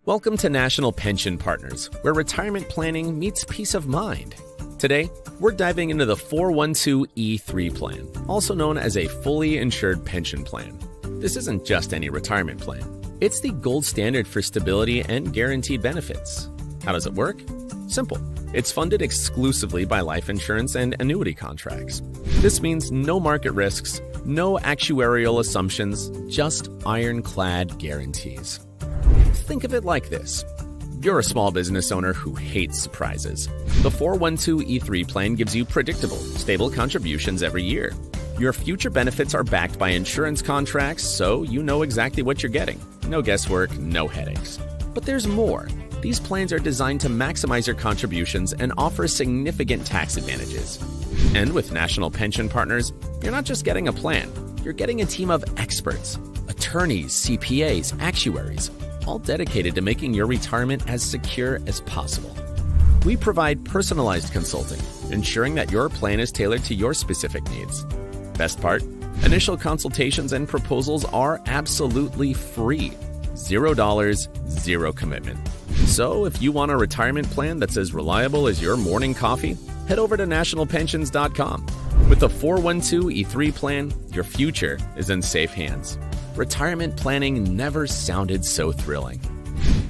Welcome to National Pension Partners, where retirement planning meets peace of mind. Today, we're diving into the 412(e)(3 plan, also known as a fully insured pension plan. This isn't just any retirement plan. It's the gold standard for stability and guaranteed benefits. How does it work? Simple. It's funded exclusively by life insurance and annuity contracts. This means no market risks, no actuarial assumptions, just ironclad guarantees. Think of it like this. You're a small business owner who hates surprises. The 412(e)(3 plan gives you predictable, stable contributions every year. Your future benefits are backed by insurance contracts, so you know exactly what you're getting. No guesswork, no headaches. But there's more. These plans are designed to maximize your contributions and offer significant tax advantages. And with National Pension Partners, you're not just getting a plan, you're getting a team of experts, attorneys, CPAs, actuaries, all dedicated to making your retirement as secure as possible. We provide personalized consulting, ensuring that your plan is tailored to your specific needs. Best part, initial consultations and proposals are absolutely free. $0, zero commitment. So if you want a retirement plan that's as reliable as your morning coffee, head over to nationalpensions.com. With the 412(e)(3 plan, your future is in safe hands. Retirement planning never sounded so thrilling.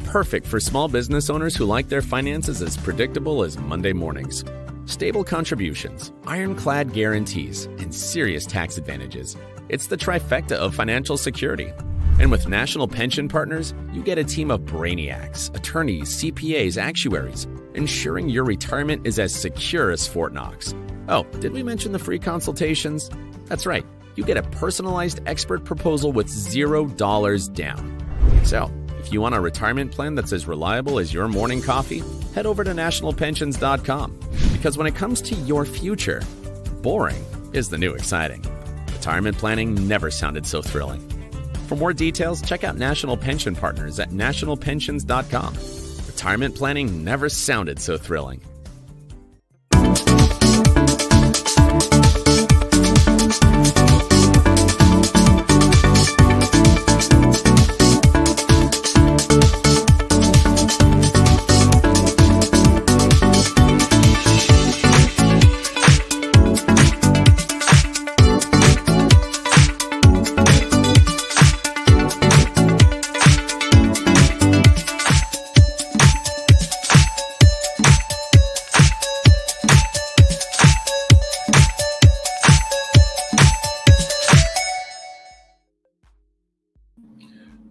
Perfect for small business owners who like their finances as predictable as Monday mornings. Stable contributions, ironclad guarantees, and serious tax advantages. It's the trifecta of financial security. And with National Pension Partners, you get a team of brainiacs, attorneys, CPAs, actuaries, ensuring your retirement is as secure as Fort Knox. Oh, did we mention the free consultations? That's right. You get a personalized expert proposal with $0 down. So, if you want a retirement plan that's as reliable as your morning coffee, head over to nationalpensions.com. Because when it comes to your future, boring is the new exciting. Retirement planning never sounded so thrilling. For more details, check out National Pension Partners at nationalpensions.com. Retirement planning never sounded so thrilling.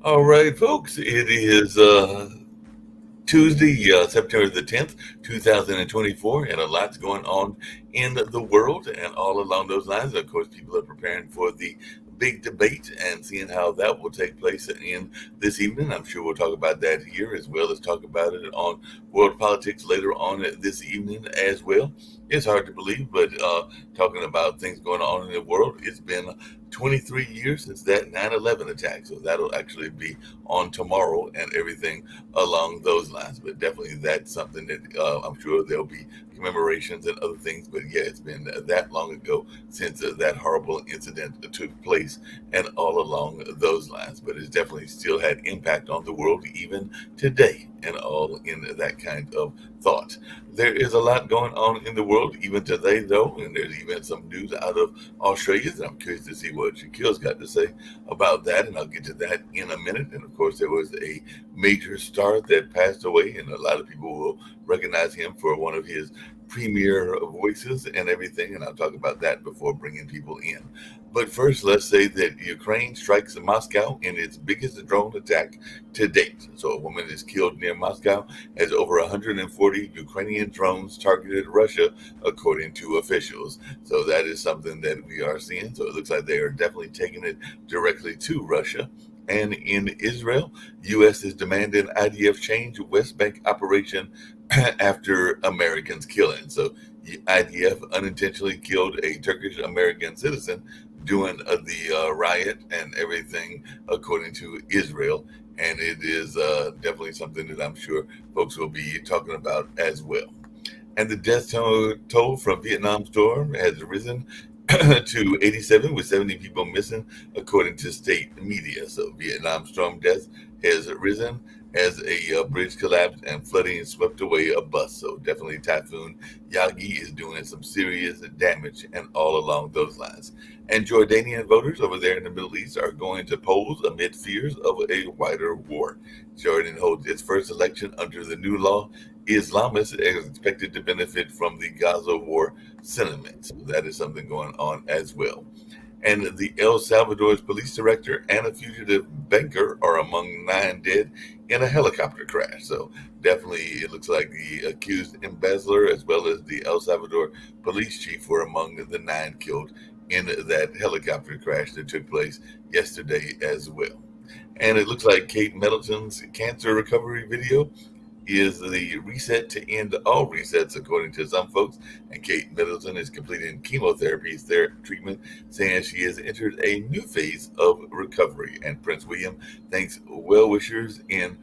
All right, folks, it is Tuesday, September the 10th, 2024, and a lot's going on in the world and all along those lines. Of course, people are preparing for the big debate and seeing how that will take place in this evening. I'm sure we'll talk about that here as well as talk about it on World Politics later on this evening as well. It's hard to believe, but talking about things going on in the world, it's been 23 years since that 9/11 attack. So that'll actually be on tomorrow and everything along those lines. But definitely that's something that I'm sure there'll be commemorations and other things. But yeah, it's been that long ago since that horrible incident took place and all along those lines. But it's definitely still had impact on the world even today and all in that kind of thought. There is a lot going on in the world even today, though, and there's even some news out of Australia that I'm curious to see what Shaquille's got to say about that, and I'll get to that in a minute. And of course, there was a major star that passed away, and a lot of people will recognize him for one of his premier voices and everything, and I'll talk about that before bringing people in. But first, let's say that Ukraine strikes Moscow in its biggest drone attack to date. So a woman is killed near Moscow as over 140 Ukrainian drones targeted Russia, according to officials. So that is something that we are seeing. So it looks like they are definitely taking it directly to Russia. And in Israel, U.S. is demanding IDF change West Bank operation after Americans killing. So IDF unintentionally killed a Turkish American citizen during the riot and everything, according to Israel. And it is definitely something that I'm sure folks will be talking about as well. And the death toll from Vietnam storm has risen to 87, with 70 people missing, according to state media. So Vietnam storm deaths has risen as a bridge collapsed and flooding swept away a bus. So definitely Typhoon Yagi is doing some serious damage and all along those lines. And Jordanian voters over there in the Middle East are going to polls amid fears of a wider war. Jordan holds its first election under the new law. Islamists are expected to benefit from the Gaza war sentiment. So that is something going on as well. And the El Salvador's police director and a fugitive banker are among 9 dead in a helicopter crash. So definitely it looks like the accused embezzler as well as the El Salvador police chief were among the 9 killed in that helicopter crash that took place yesterday as well. And it looks like Kate Middleton's cancer recovery video is the reset to end all resets, according to some folks. And Kate Middleton is completing chemotherapy treatment, saying she has entered a new phase of recovery. And Prince William thanks well wishers in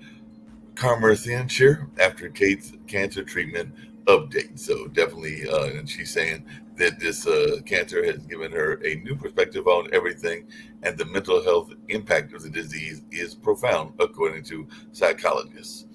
Carmarthenshire after Kate's cancer treatment update. So definitely, and she's saying that this cancer has given her a new perspective on everything, and the mental health impact of the disease is profound, according to psychologists.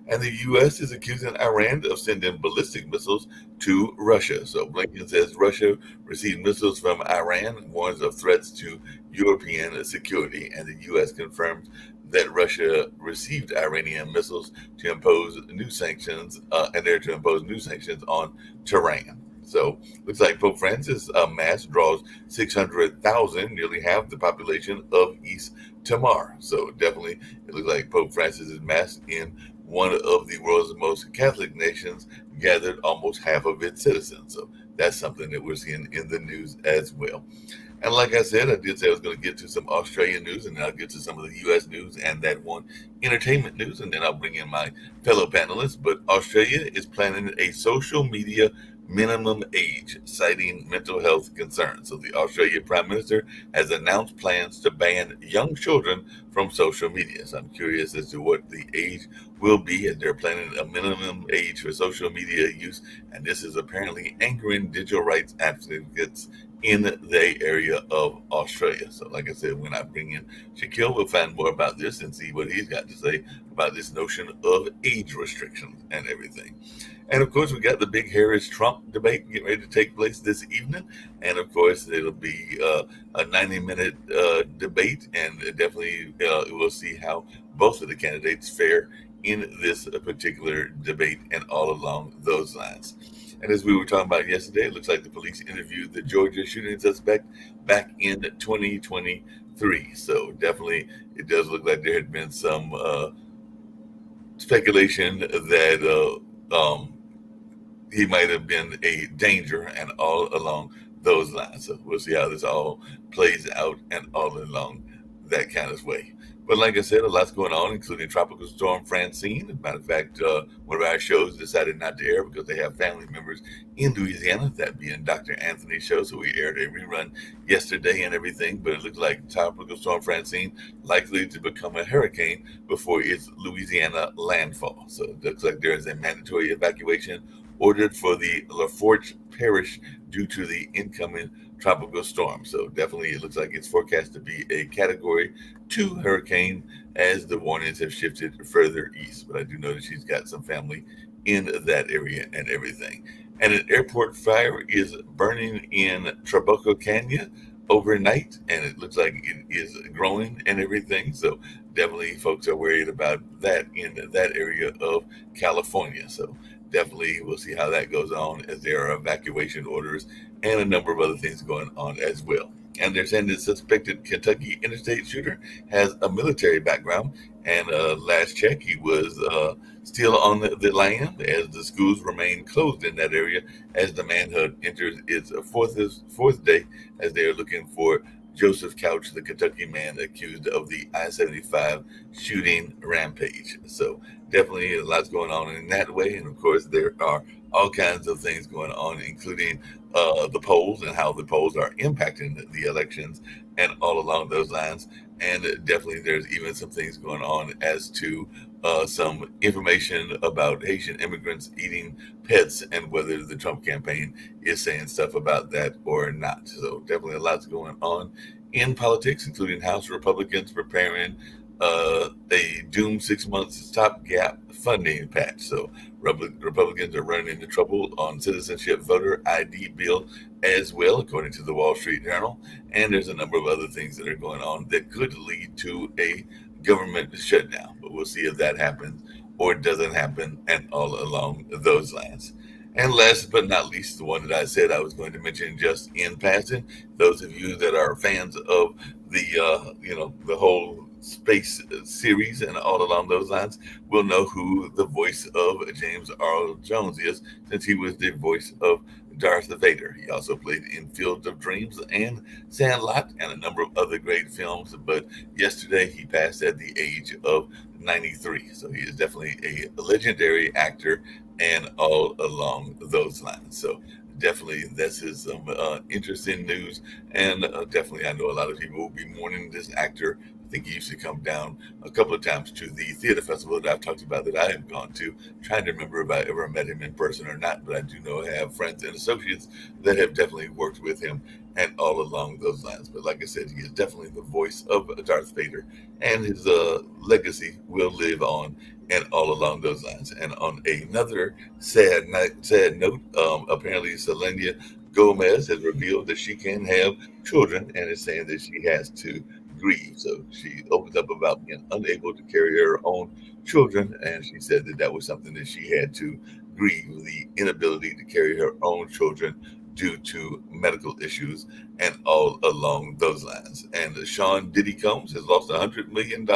And the U.S. is accusing Iran of sending ballistic missiles to Russia. So Blinken says Russia received missiles from Iran, warns of threats to European security. And the U.S. confirmed that Russia received Iranian missiles to impose new sanctions, and they're to impose new sanctions on Tehran. So looks like Pope Francis' mass draws 600,000, nearly half the population of East Timor. So definitely, it looks like Pope Francis' mass in one of the world's most Catholic nations gathered almost half of its citizens. So that's something that we're seeing in the news as well. And like I said, I did say I was going to get to some Australian news, and then I'll get to some of the U.S. news and that one entertainment news, and then I'll bring in my fellow panelists. But Australia is planning a social media minimum age, citing mental health concerns. So the Australia Prime Minister has announced plans to ban young children from social media. So I'm curious as to what the age will be, as they're planning a minimum age for social media use. And this is apparently angering digital rights advocates in the area of Australia. So like I said, when I bring in Shaquille, we'll find more about this and see what he's got to say about this notion of age restrictions and everything. And of course, we got the big Harris-Trump debate getting ready to take place this evening. And of course, it'll be a 90-minute debate, and definitely we'll see how both of the candidates fare in this particular debate and all along those lines. And as we were talking about yesterday, it looks like the police interviewed the Georgia shooting suspect back in 2023. So definitely, it does look like there had been some speculation that he might have been a danger and all along those lines. So we'll see how this all plays out and all along that kind of way. But like I said, a lot's going on, including Tropical Storm Francine. As a matter of fact, one of our shows decided not to air because they have family members in Louisiana, that being Dr. Anthony's show. So we aired a rerun yesterday and everything. But it looks like Tropical Storm Francine likely to become a hurricane before its Louisiana landfall. So it looks like there is a mandatory evacuation ordered for the Lafourche Parish due to the incoming tropical storm. So definitely it looks like it's forecast to be a Category 2 hurricane as the warnings have shifted further east. But I do know that she's got some family in that area and everything. And an airport fire is burning in Trabuco Canyon overnight, and it looks like it is growing and everything. So definitely folks are worried about that in that area of California. So definitely we'll see how that goes on, as there are evacuation orders and a number of other things going on as well. And they're saying the suspected Kentucky interstate shooter has a military background. And last check, he was still on the land as the schools remain closed in that area as the manhunt enters its fourth day, as they are looking for Joseph Couch, the Kentucky man accused of the I-75 shooting rampage. So definitely a lot's going on in that way. And of course, there are all kinds of things going on, including the polls and how the polls are impacting the elections and all along those lines. And definitely there's even some things going on as to some information about Haitian immigrants eating pets and whether the Trump campaign is saying stuff about that or not. So definitely a lot's going on in politics, including House Republicans preparing a doomed 6 months stopgap funding patch. So Republicans are running into trouble on citizenship voter ID bill as well, according to the Wall Street Journal. And there's a number of other things that are going on that could lead to a government shutdown. But we'll see if that happens or doesn't happen, and all along those lines. And last but not least, the one that I said I was going to mention just in passing, those of you that are fans of the whole space series and all along those lines will know who the voice of James Earl Jones is, since he was the voice of Darth Vader. He also played in Field of Dreams and Sandlot and a number of other great films. But yesterday he passed at the age of 93. So he is definitely a legendary actor and all along those lines. So definitely this is some interesting news, and definitely I know a lot of people will be mourning this actor. I think he used to come down a couple of times to the theater festival that I've talked about that I have gone to. I'm trying to remember if I ever met him in person or not, but I do know I have friends and associates that have definitely worked with him and all along those lines. But like I said, he is definitely the voice of Darth Vader, and his legacy will live on and all along those lines. And on another sad note, apparently Selena Gomez has revealed that she can have children and is saying that she has to grieve. So she opens up about being unable to carry her own children, and she said that that was something that she had to grieve, the inability to carry her own children due to medical issues and all along those lines. And Sean Diddy Combs has lost $100 million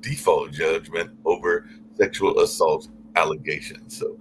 default judgment over sexual assault allegations. So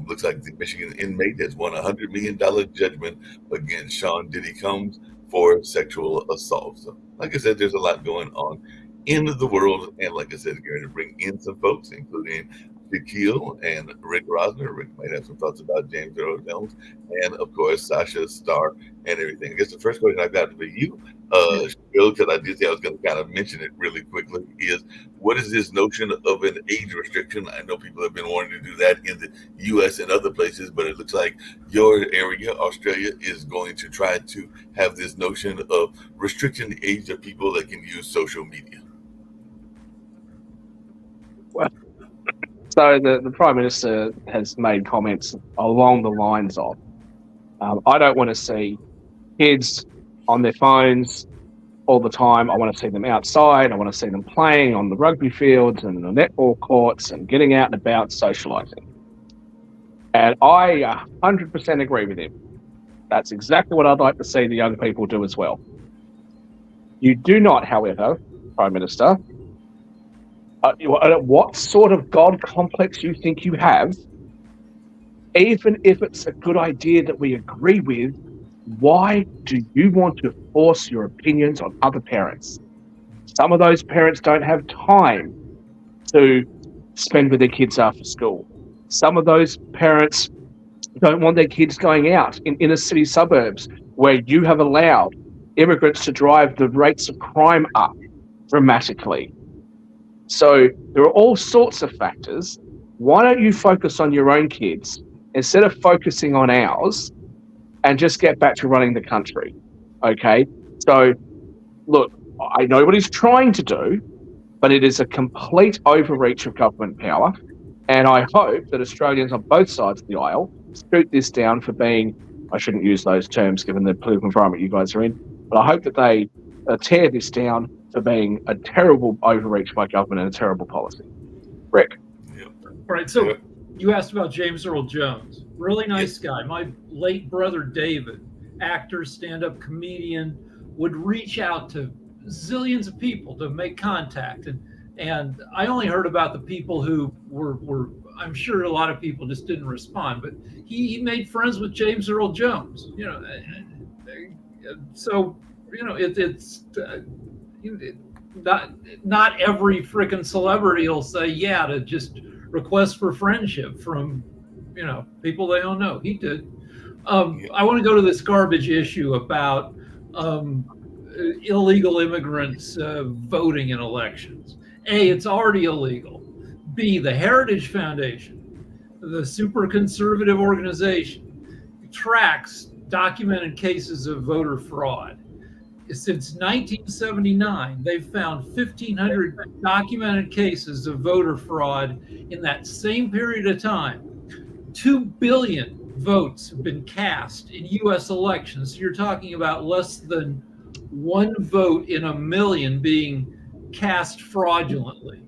looks like the Michigan inmate has won $100 million judgment against Sean Diddy Combs for sexual assault. So, like I said, there's a lot going on in the world. And like I said, you're going to bring in some folks, including Shaquille and Rick Rosner. Rick might have some thoughts about James Earl Jones, and of course Sasha Starr and everything. I guess the first question I got for you, Shaquille, because I did say I was going to kind of mention it really quickly, is what is this notion of an age restriction? I know people have been wanting to do that in the U.S. and other places, but it looks like your area, Australia, is going to try to have this notion of restricting the age of people that can use social media. Well, so the Prime Minister has made comments along the lines of, I don't want to see kids on their phones all the time. I want to see them outside. I want to see them playing on the rugby fields and the netball courts and getting out and about, socialising. And I 100% agree with him. That's exactly what I'd like to see the young people do as well. You do not, however, Prime Minister, what sort of God complex you think you have, even if it's a good idea that we agree with, why do you want to force your opinions on other parents? Some of those parents don't have time to spend with their kids after school. Some of those parents don't want their kids going out in inner city suburbs where you have allowed immigrants to drive the rates of crime up dramatically. So there are all sorts of factors. Why don't you focus on your own kids instead of focusing on ours and just get back to running the country? Okay? So, look, I know what he's trying to do, but it is a complete overreach of government power. And I hope that Australians on both sides of the aisle shoot this down for being, I shouldn't use those terms given the political environment you guys are in, but I hope that they tear this down for being a terrible overreach by government and a terrible policy. Rick. Yep. All right, so you asked about James Earl Jones. Really nice guy. My late brother David, actor, stand-up comedian, would reach out to zillions of people to make contact. And I only heard about the people who were I'm sure a lot of people just didn't respond, but he made friends with James Earl Jones. You know, so you know it's not every freaking celebrity will say yeah to just request for friendship from people they don't know. He did. I want to go to this garbage issue about illegal immigrants voting in elections. A, it's already illegal. B, the Heritage Foundation, the super conservative organization, tracks documented cases of voter fraud. since 1979, they've found 1,500 documented cases of voter fraud in that same period of time. 2 billion votes have been cast in U.S. elections. So you're talking about less than one vote in a million being cast fraudulently.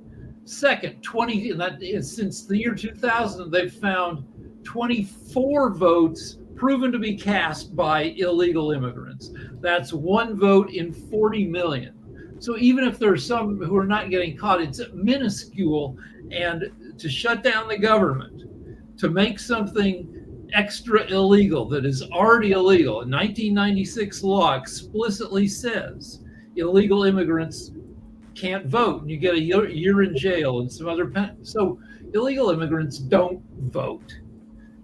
Second, since the year 2000, they've found 24 votes proven to be cast by illegal immigrants. That's one vote in 40 million. So even if there's some who are not getting caught, it's minuscule. And to shut down the government, to make something extra illegal that is already illegal. A 1996 law explicitly says illegal immigrants can't vote, and you get a year in jail and some other so illegal immigrants don't vote.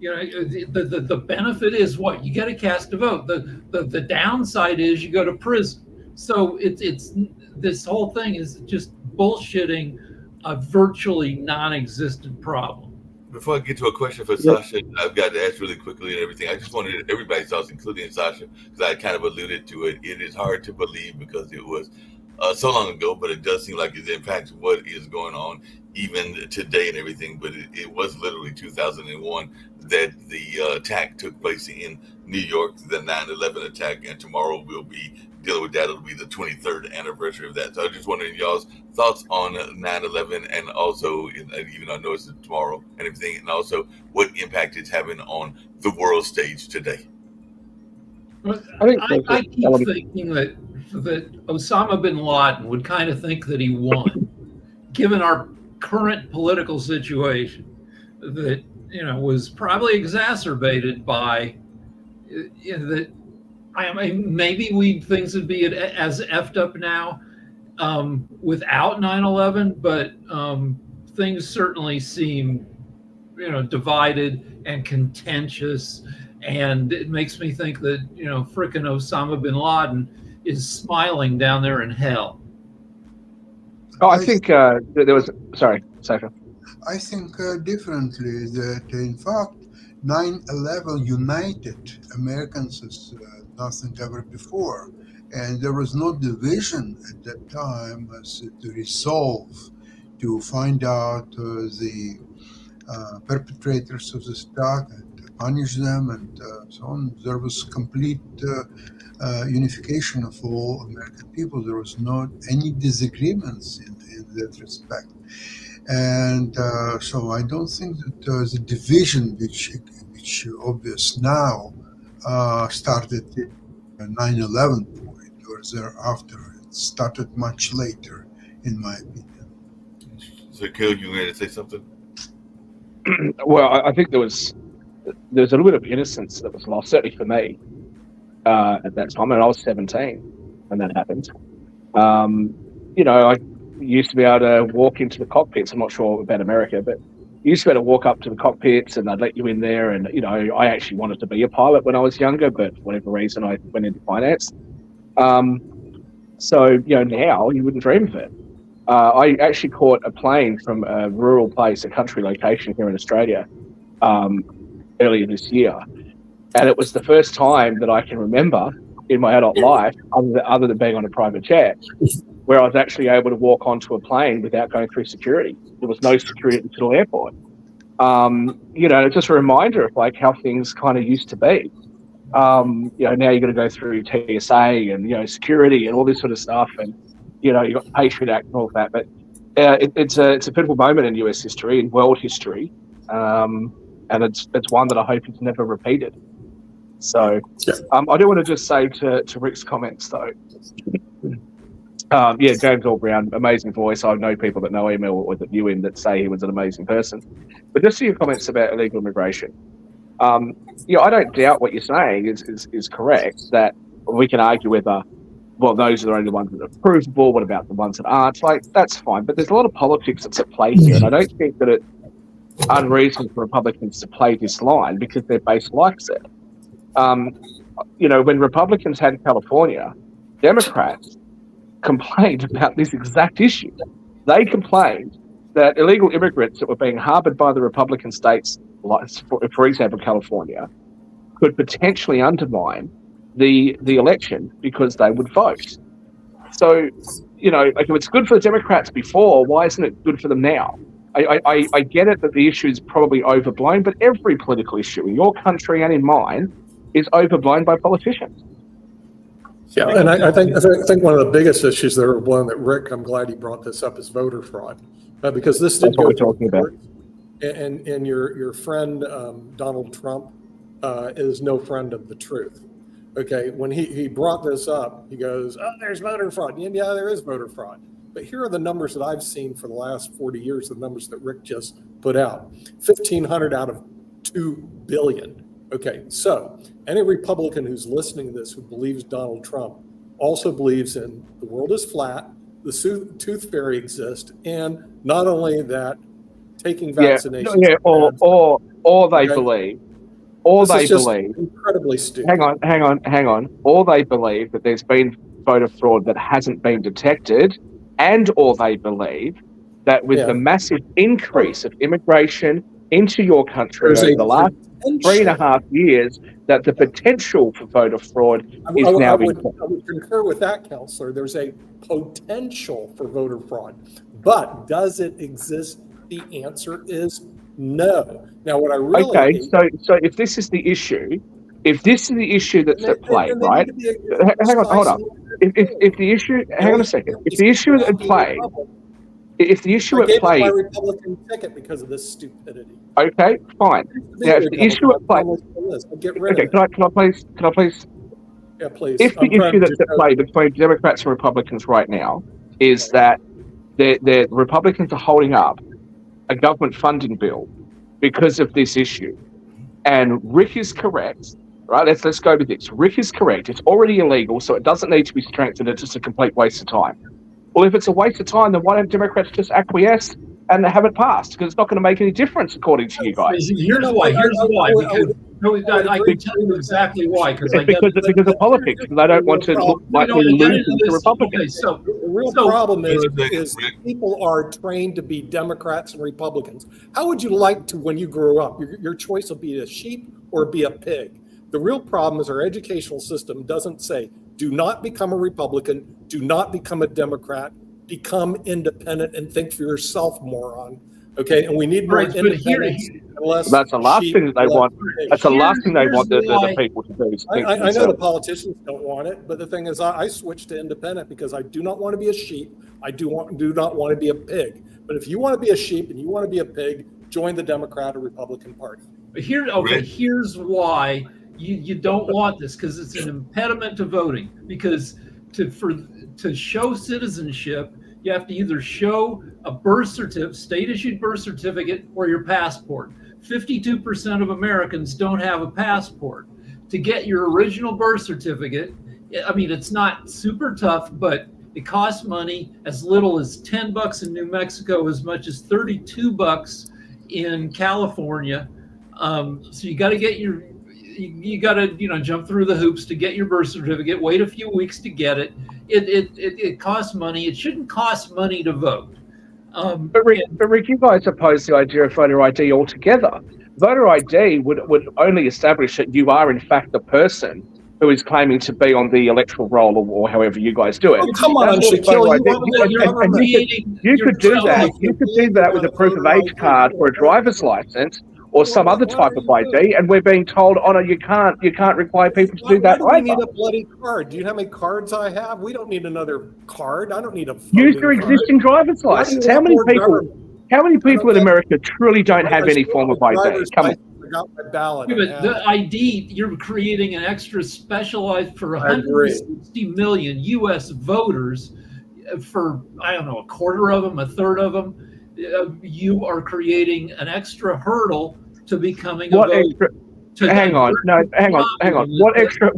The benefit is what? You get a cast to vote. The downside is you go to prison. So it's this whole thing is just bullshitting a virtually non-existent problem. Before I get to a question for Sasha, I've got to ask really quickly and everything. I just wanted everybody's thoughts, including Sasha, because I kind of alluded to it. It is hard to believe because it was so long ago, but it does seem like it impacts what is going on even today and everything. But it was literally 2001 that the attack took place in New York, the 9/11 attack, and tomorrow we'll be dealing with that. It'll be the 23rd anniversary of that. So I just wondering y'all's thoughts on 9/11, and also, even though I know it's tomorrow and everything, and also what impact it's having on the world stage today. I keep thinking that Osama bin Laden would kind of think that he won, given our current political situation that was probably exacerbated by that. I mean, maybe things would be as effed up now without 9/11, but things certainly seem, divided and contentious, and it makes me think that frickin' Osama bin Laden is smiling down there in hell. Oh, I think there was. Sorry, Safa. I think differently that in fact 9/11 united Americans as nothing ever before, and there was no division at that time as to resolve to find out the perpetrators of this attack and punish them and so on. There was complete unification of all American people. There was not any disagreements in that respect. And so I don't think that the division which obvious now started at 9/11 point or thereafter. It started much later, in my opinion. So, Kale, you wanted to say something? Well, I think there was a little bit of innocence that was lost, certainly for me, at that time. And I was 17 when that happened. I used to be able to walk into the cockpits. I'm not sure about America, but you used to be able to walk up to the cockpits and they'd let you in there. And, I actually wanted to be a pilot when I was younger, but for whatever reason, I went into finance. So, now you wouldn't dream of it. I actually caught a plane from a rural place, a country location here in Australia, earlier this year. And it was the first time that I can remember in my adult life, other than being on a private jet, where I was actually able to walk onto a plane without going through security. There was no security at the Little Airport. It's just a reminder of how things kind of used to be. Now you're going to go through TSA and, security and all this sort of stuff. And, you got the Patriot Act and all of that. But it's a pivotal moment in US history, in world history. And it's one that I hope is never repeated. So I do want to just say to Rick's comments, though, James Earl Brown, amazing voice. I know people that know him or that knew him that say he was an amazing person. But just to your comments about illegal immigration, I don't doubt what you're saying is correct, that we can argue whether, those are the only ones that are provable. What about the ones that aren't? That's fine. But there's a lot of politics that's at play here. And I don't think that it's unreasonable for Republicans to play this line because their base likes it. When Republicans had California, Democrats complained about this exact issue. They complained that illegal immigrants that were being harbored by the Republican states, like for example California, could potentially undermine the election because they would vote. So, like if it's good for the Democrats before, why isn't it good for them now? I get it that the issue is probably overblown, but every political issue in your country and in mine is overblown by politicians. Yeah, and I think one of the biggest issues there, one that Rick, I'm glad he brought this up, is voter fraud, because this did go talking about. And your friend Donald Trump is no friend of the truth. Okay, when he brought this up, he goes, "Oh, there's voter fraud." Yeah, there is voter fraud. But here are the numbers that I've seen for the last 40 years, the numbers that Rick just put out. 1,500 out of 2 billion. Okay, so any Republican who's listening to this who believes Donald Trump also believes in the world is flat, the tooth fairy exists, and not only that, taking vaccinations. Or they believe. Or they believe. Incredibly stupid. Hang on. Or they believe that there's been voter fraud that hasn't been detected, or they believe that with the massive increase of immigration into your country over the last 3.5 years, that the potential for voter fraud is now being. I would concur with that, Counselor. There's a potential for voter fraud, but does it exist? The answer is no. Now, what I really so if this is the issue, that's at play, right? Hang on, hold on. If the issue, hang on a second. If the issue at play. If the issue at play, my Republican ticket because of this stupidity. Okay, fine. Now, if the issue at play, okay, can I please? Yeah, please. If the issue that's at play between Democrats and Republicans right now is that the Republicans are holding up a government funding bill because of this issue, and Rick is correct, right? Let's go with this. Rick is correct. It's already illegal, so it doesn't need to be strengthened. It's just a complete waste of time. Well, if it's a waste of time, then why don't Democrats just acquiesce and have it passed? Because it's not going to make any difference, according to you guys. Here's why. Because I can tell you exactly why. Because of politics. Because they don't want to look like they're losing to Republicans. The real problem is people are trained to be Democrats and Republicans. How would you like to, when you grow up, your choice will be a sheep or be a pig? The real problem is our educational system doesn't say, do not become a Republican, do not become a Democrat, become independent and think for yourself, moron. Okay, and we need more independence. That's the last thing that they want. That's the last thing they want the people to do. I know the politicians don't want it, but the thing is, I switched to independent because I do not want to be a sheep. I do not want to be a pig. But if you want to be a sheep and you want to be a pig, join the Democrat or Republican Party. Here's why. You don't want this, because it's an impediment to voting. Because to show citizenship, you have to either show a birth certificate, state-issued birth certificate, or your passport. 52% of Americans don't have a passport. To get your original birth certificate, I mean, it's not super tough, but it costs money, as little as $10 in New Mexico, as much as $32 in California. So you got to get you got to jump through the hoops to get your birth certificate. Wait a few weeks to get it. It costs money. It shouldn't cost money to vote. But Rick, you guys oppose the idea of voter ID altogether. Voter ID would only establish that you are in fact the person who is claiming to be on the electoral roll, or however you guys do it. Oh, come on, Shaquille, you could do that. You could do that with a proof of age card or a driver's license, or some other type of ID, and we're being told, oh no, you can't require people to do that. Why do we need a bloody card? Do you know how many cards I have? We don't need another card. I don't need a use your existing driver's license. How many people in America truly don't have any form of ID? Come on. My ballot. But the ID, you're creating an extra specialized for 160 million U.S. voters. For, I don't know, a quarter of them, a third of them, you are creating an extra hurdle to becoming a voter. Hang on. What extra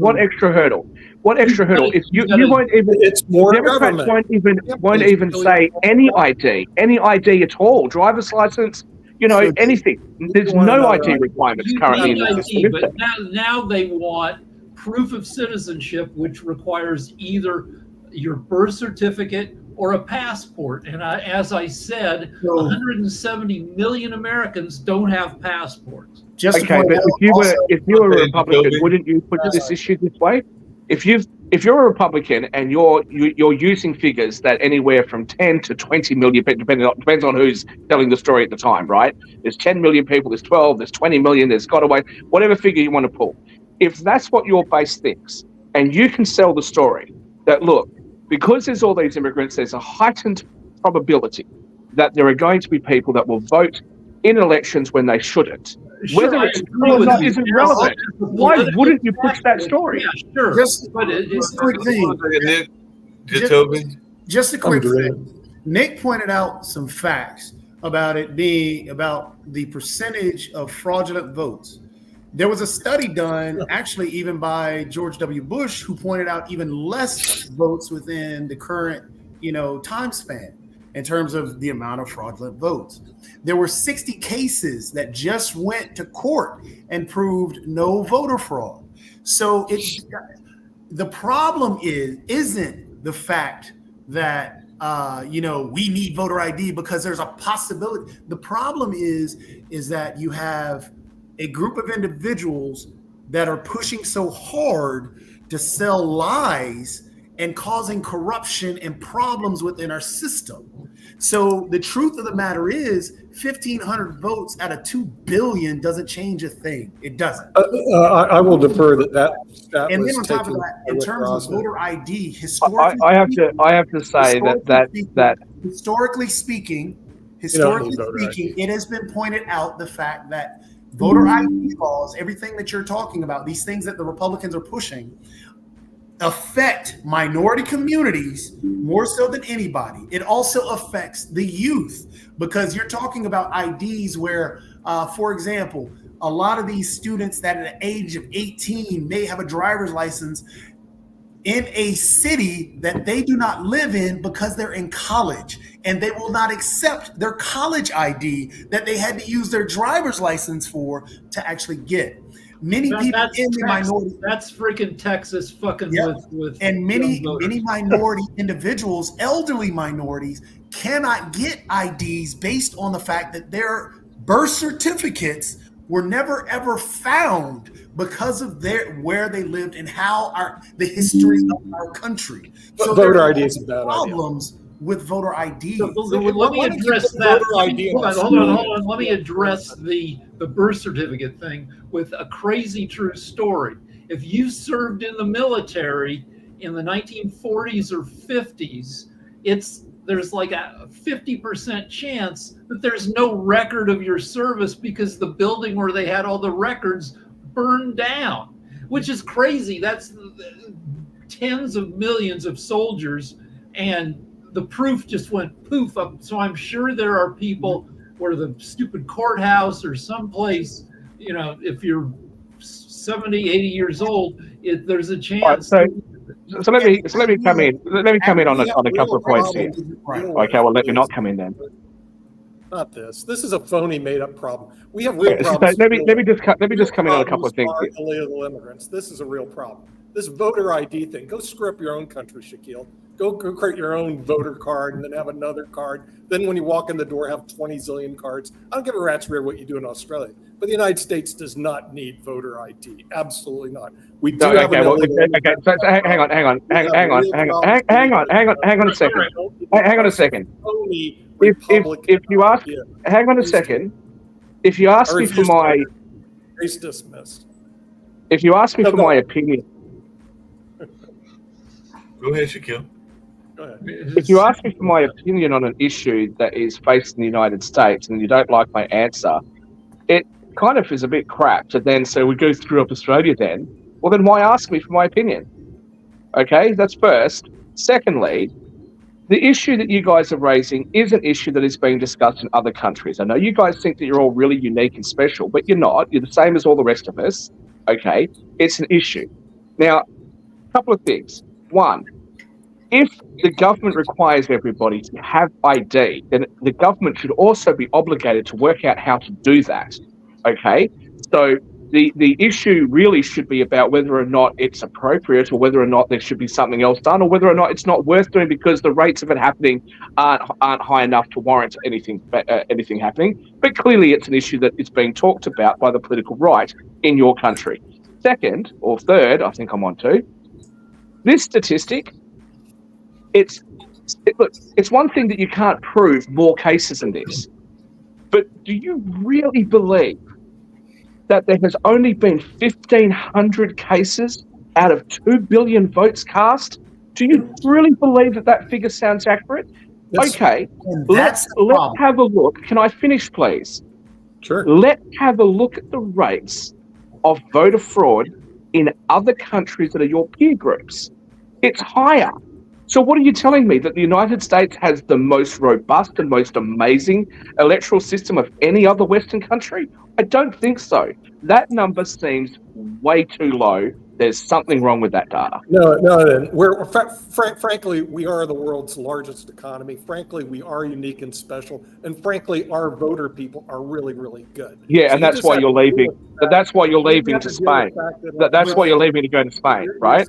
hurdle? What extra hurdle? If you won't even, it's more Democrats government. won't even say any ID at all. Driver's license, anything. There's no ID requirements currently in the system. But now they want proof of citizenship, which requires either your birth certificate or a passport. And as I said, 170 million Americans don't have passports. Okay, but if you were a Republican, wouldn't you put this issue this way? if you're a Republican and you're using figures that anywhere from 10 to 20 million, depends on who's telling the story at the time, right? There's 10 million people, there's 12, there's 20 million, there's Godaway, whatever figure you want to pull. If that's what your base thinks, and you can sell the story that, look, because there's all these immigrants, there's a heightened probability that there are going to be people that will vote in elections when they shouldn't. Sure, Whether I it's agree true or with not you. isn't relevant. Why wouldn't you push that story? Yeah, sure. Just But just a quick thing. Nick, Just- Toby. Just a quick Andre. thing. Nick pointed out some facts about it being about the percentage of fraudulent votes. There was a study done, actually, even by George W. Bush, who pointed out even less votes within the current, time span in terms of the amount of fraudulent votes. There were 60 cases that just went to court and proved no voter fraud. So the problem isn't the fact that we need voter ID because there's a possibility. The problem is that you have a group of individuals that are pushing so hard to sell lies and causing corruption and problems within our system. So the truth of the matter is 1,500 votes out of 2 billion doesn't change a thing. It doesn't. I will defer that And was then on top of taken that, in with terms Ross. of voter ID, historically, I have to say that historically speaking, voter ID. it has been pointed out the fact that voter ID laws, everything that you're talking about, these things that the Republicans are pushing, affect minority communities more so than anybody. It also affects the youth because you're talking about IDs where, for example, a lot of these students that at the age of 18 may have a driver's license in a city that they do not live in because they're in college, and they will not accept their college ID that they had to use their driver's license for to actually get. Many people in the minority. That's freaking Texas fucking with and many minority individuals, elderly minorities, cannot get IDs based on the fact that their birth certificates were never ever found because of where they lived and how the history of our country. So voter ID is a bad problems with voter ID. So let me address that. Hold on. Let me address the birth certificate thing with a crazy true story. If you served in the military in the 1940s or 50s, there's like a 50% chance that there's no record of your service because the building where they had all the records burned down, which is crazy. That's tens of millions of soldiers, and the proof just went poof up. So I'm sure there are people where the stupid courthouse or someplace, if you're 70, 80 years old, there's a chance. Right, so let me come in. Let me come in on a couple of points here. Okay, well, let me not come in then. Not this. This is a phony, made-up problem. We have real Okay, problems. let me just come in on a couple of things here. Illegal immigrants. This is a real problem. This voter ID thing. Go screw up your own country, Shaquille. Go create your own voter card and then have another card. Then when you walk in the door, have 20 zillion cards. I don't give a rat's rear what you do in Australia. But the United States does not need voter ID. Absolutely not. We do have an illegal okay. So hang on a second. Hang on a second. If you ask, hang on a second. If you ask me for my case dismissed. If you ask me for my opinion. Go ahead, Shaquille. Go ahead. If you ask me for my opinion on an issue that is faced in the United States and you don't like my answer, it kind of is a bit crap to then say we go through up Australia then. Well, then why ask me for my opinion? Okay, that's first. Secondly, the issue that you guys are raising is an issue that is being discussed in other countries. I know you guys think that you're all really unique and special, but you're not. You're the same as all the rest of us. Okay, it's an issue. Now, a couple of things. One, if the government requires everybody to have ID, then the government should also be obligated to work out how to do that. Okay, so the issue really should be about whether or not it's appropriate, or whether or not there should be something else done, or whether or not it's not worth doing because the rates of it happening aren't high enough to warrant anything happening. But clearly, it's an issue that is being talked about by the political right in your country. Second or third, I think I'm on to. this statistic, look, it's one thing that you can't prove more cases than this, but do you really believe that there has only been 1,500 cases out of 2 billion votes cast? Do you really believe that figure sounds accurate? Okay, let's have a look. Can I finish, please? Sure. Let's have a look at the rates of voter fraud in other countries that are your peer groups. It's higher. So what are you telling me? That the United States has the most robust and most amazing electoral system of any other Western country? I don't think so. That number seems way too low. There's something wrong with that data. No. Frankly, we are the world's largest economy. Frankly, we are unique and special. And frankly, our voter people are really, really good. Yeah, and that's why you're leaving. That's why you're leaving to Spain. That's why you're leaving to go to Spain, right?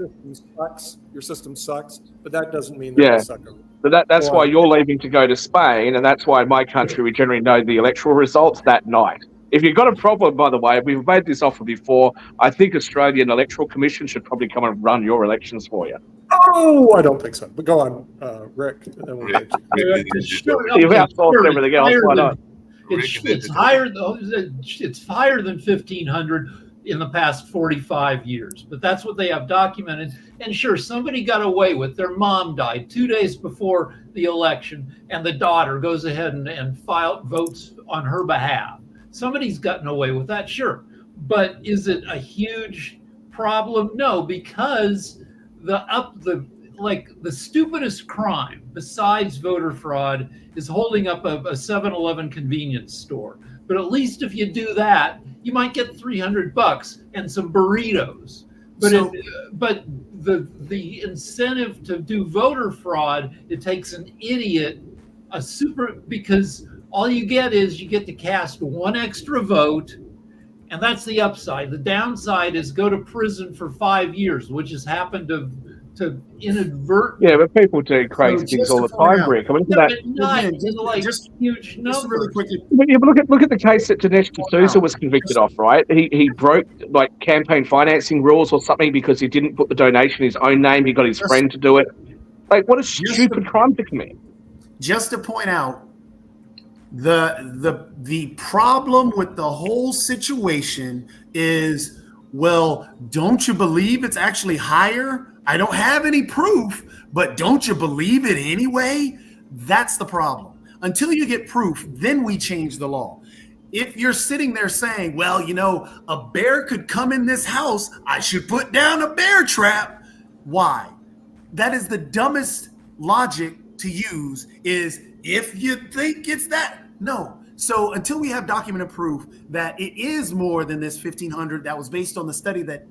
Your system sucks, but that doesn't mean that suck. But that's why you're leaving to go to Spain, and that's why in my country we generally know the electoral results that night. If you've got a problem, by the way, we've made this offer before. I think Australian Electoral Commission should probably come and run your elections for you. Oh, I don't think so. But go on, Rick. You've outsourced everything else. Why not? It's higher. It's higher than 1,500 in the past 45 years. But that's what they have documented. And sure, somebody got away with. Their mom died 2 days before the election, and the daughter goes ahead and votes on her behalf. Somebody's gotten away with that, sure. But is it a huge problem? No, because the stupidest crime besides voter fraud is holding up a 7-Eleven convenience store. But at least if you do that, you might get $300 and some burritos. But the incentive to do voter fraud, it takes an idiot, because all you get is you get to cast one extra vote, and that's the upside. The downside is go to prison for 5 years, which has happened to inadvertently. Yeah, but people do crazy things all the time, Rick. I mean, just huge numbers. Just really quickly. Look at the case that Dinesh D'Souza was convicted of, right? He broke campaign financing rules or something because he didn't put the donation in his own name. He got his friend to do it. What a stupid crime to commit. Just to point out, the problem with the whole situation is, well, don't you believe it's actually higher? I don't have any proof, but don't you believe it anyway? That's the problem. Until you get proof, then we change the law. If you're sitting there saying, well, a bear could come in this house, I should put down a bear trap. Why? That is the dumbest logic to use, is if you think it's that. No. So until we have documented proof that it is more than this 1,500 that was based on the study that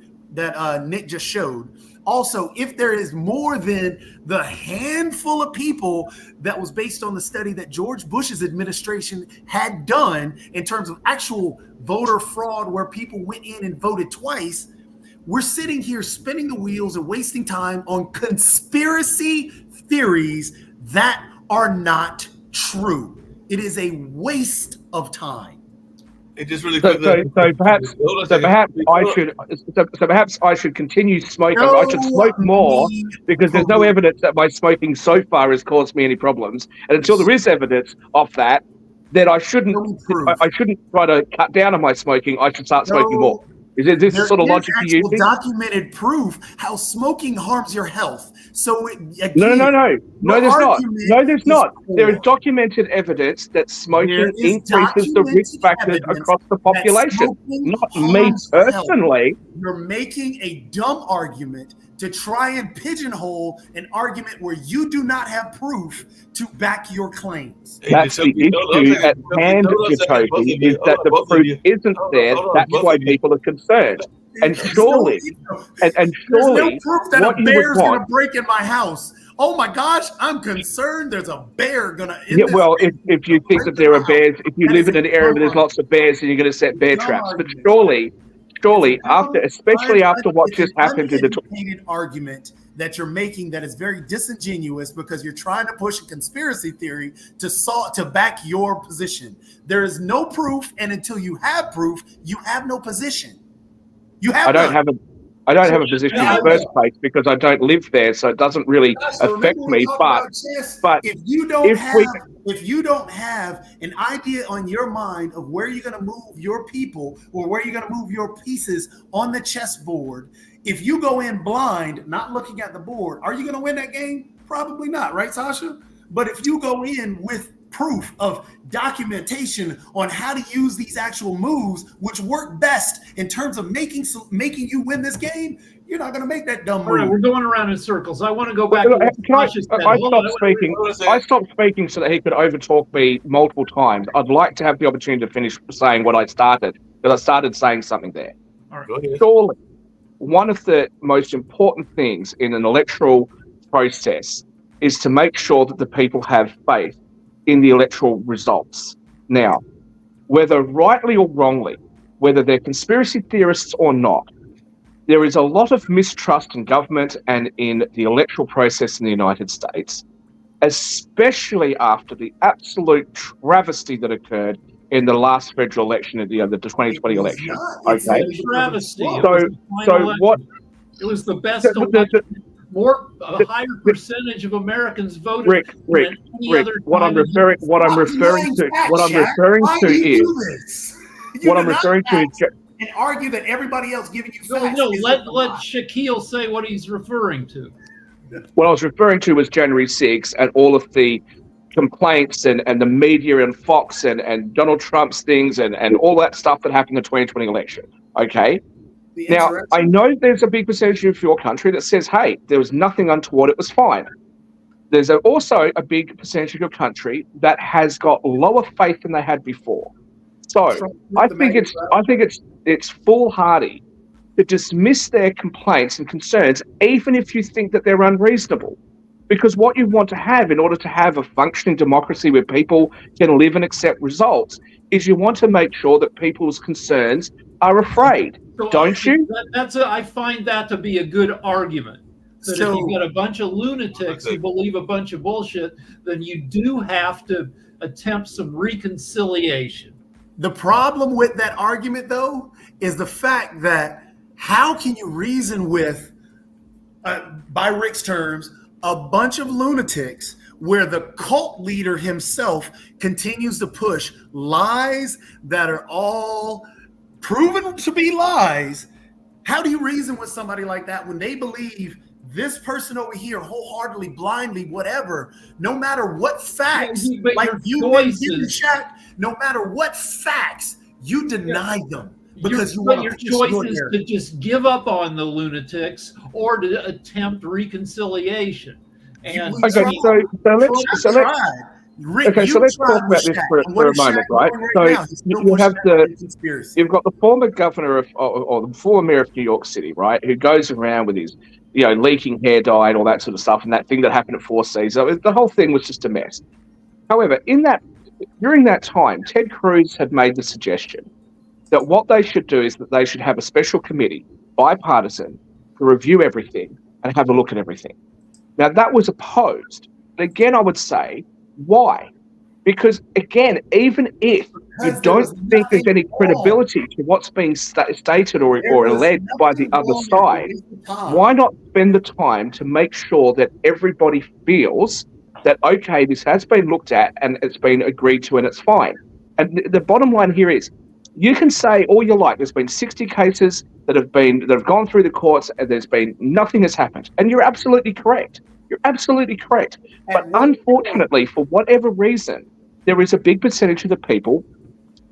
Nick just showed. Also, if there is more than the handful of people that was based on the study that George Bush's administration had done in terms of actual voter fraud where people went in and voted twice, we're sitting here spinning the wheels and wasting time on conspiracy theories that are not true. It is a waste of time. It just really perhaps I should continue smoking. I should smoke more because there's no evidence that my smoking so far has caused me any problems. And until there is evidence of that, then I shouldn't try to cut down on my smoking. I should start smoking more. Is this sort of logic to you? There is documented proof how smoking harms your health. So No, there's not. No, there's not. There is documented evidence that smoking increases the risk factors across the population. Not me personally. You're making a dumb argument to try and pigeonhole an argument where you do not have proof to back your claims. That's the issue at hand, Jacoby, is that the proof isn't there. That's why people are concerned. And surely, there's no proof that a bear's going to break in my house. Oh my gosh, I'm concerned there's a bear going to... if you think that there are bears, if you live in an area where there's lots of bears, then you're going to set bear traps. But surely, especially after what just happened to the argument that you're making that is very disingenuous because you're trying to push a conspiracy theory to back your position. There is no proof, and until you have proof, you have no position. You have. I don't have a position in the first place because I don't live there, so it doesn't really affect me. But if you don't have an idea on your mind of where you're going to move your people or where you're going to move your pieces on the chessboard, if you go in blind, not looking at the board, are you going to win that game? Probably not, right, Sasha? But if you go in with proof of documentation on how to use these actual moves, which work best in terms of making you win this game, you're not going to make that dumb move. All right, we're going around in circles. I want to go back. I stopped speaking so that he could overtalk me multiple times. I'd like to have the opportunity to finish saying what I started, because I started saying something there. All right. Surely, one of the most important things in an electoral process is to make sure that the people have faith in the electoral results. Now, whether rightly or wrongly, whether they're conspiracy theorists or not, there is a lot of mistrust in government and in the electoral process in the United States, especially after the absolute travesty that occurred in the last federal election, the 2020 election. Okay, travesty. So what? It was the best election. A higher percentage of Americans voted. Rick, what I'm referring to is and argue that everybody else giving you facts. No, let Shaquille say what he's referring to. What I was referring to was January 6th and all of the complaints and the media and Fox and Donald Trump's things and all that stuff that happened in the 2020 election. Okay. Now, I know there's a big percentage of your country that says, hey, there was nothing untoward, it was fine. There's also a big percentage of your country that has got lower faith than they had before. So I think it's foolhardy to dismiss their complaints and concerns, even if you think that they're unreasonable. Because what you want to have in order to have a functioning democracy where people can live and accept results is you want to make sure that people's concerns are afraid. So don't you? I find that to be a good argument. That if you've got a bunch of lunatics who believe a bunch of bullshit, then you do have to attempt some reconciliation. The problem with that argument, though, is the fact that how can you reason with, by Rick's terms, a bunch of lunatics where the cult leader himself continues to push lies that are all proven to be lies? How do you reason with somebody like that when they believe this person over here wholeheartedly, blindly, whatever, no matter what facts, like you did, Shaq, no matter what facts, you deny them because your choice is to just give up on the lunatics or to attempt reconciliation. And let's talk about this for a moment, right? So you've got the former governor or the former mayor of New York City, right, who goes around with his, leaking hair dye and all that sort of stuff, and that thing that happened at Four Seasons. The whole thing was just a mess. However, during that time, Ted Cruz had made the suggestion that what they should do is that they should have a special committee, bipartisan, to review everything and have a look at everything. Now, that was opposed. And again, I would say, why? Because, again, even if you don't think there's any credibility to what's being stated or alleged by the other side, why not spend the time to make sure that everybody feels that, okay, this has been looked at and it's been agreed to and it's fine? And the bottom line here is, you can say all you like, there's been 60 cases that have gone through the courts and nothing has happened. And you're absolutely correct. You're absolutely correct. But unfortunately, for whatever reason, there is a big percentage of the people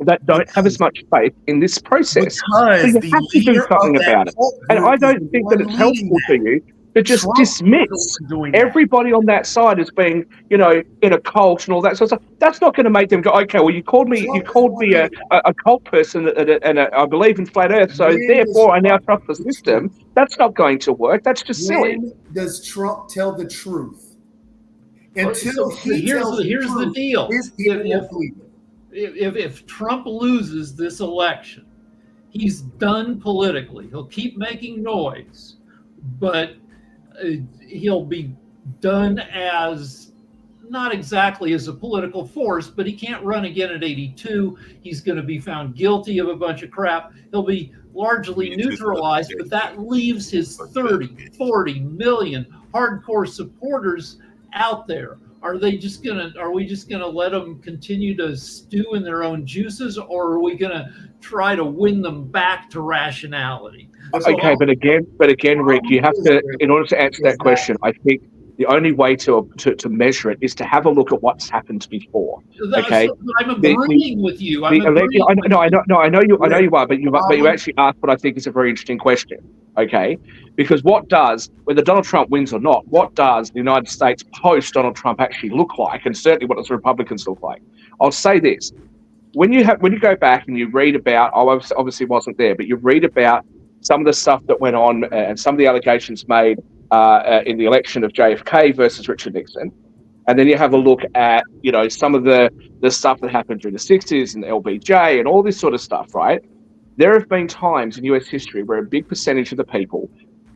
that don't have as much faith in this process. So you have to do something about it. And I don't think that it's helpful to you to just dismiss everybody on that side as being, in a cult and all that sort of stuff. That's not going to make them go, okay, well, you called me a cult person and I believe in flat Earth, so therefore I now trust the system. That's not going to work. That's just silly. When does Trump tell the truth? Here's the deal. If Trump loses this election, he's done politically. He'll keep making noise, but he'll be done as not exactly as a political force, but he can't run again at 82. He's going to be found guilty of a bunch of crap. He'll be largely neutralized, but that leaves his 30, 40 million hardcore supporters out there. Are we just gonna let them continue to stew in their own juices, or are we gonna try to win them back to rationality? Okay, but again, Rick, you have to, in order to answer that question, I think the only way to measure it is to have a look at what's happened before. Okay, I'm agreeing with you. I know you are, but you actually asked what I think is a very interesting question. Okay, because whether Donald Trump wins or not, what does the United States post Donald Trump actually look like, and certainly what does the Republicans look like? I'll say this: when you go back and you read about, I obviously wasn't there, but you read about some of the stuff that went on and some of the allegations made in the election of JFK versus Richard Nixon. And then you have a look at, some of the stuff that happened during the 60s and LBJ and all this sort of stuff, right? There have been times in US history where a big percentage of the people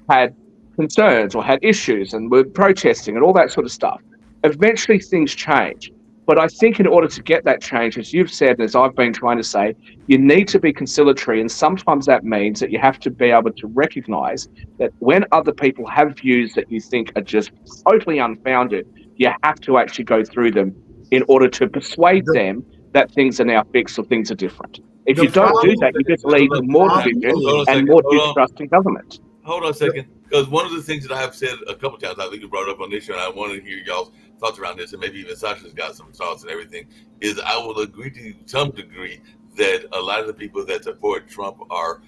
had concerns or had issues and were protesting and all that sort of stuff. Eventually things change. But I think in order to get that change, as you've said, and as I've been trying to say, you need to be conciliatory. And sometimes that means that you have to be able to recognize that when other people have views that you think are just totally unfounded, you have to actually go through them in order to persuade them that things are now fixed or things are different. If you don't do that, you just lead to more division and more distrust in government. Hold on a second, because one of the things that I have said a couple times, I think you brought up on this show, and I want to hear y'all's thoughts around this, and maybe even Sasha's got some thoughts and everything, is I will agree to some degree that a lot of the people that support Trump are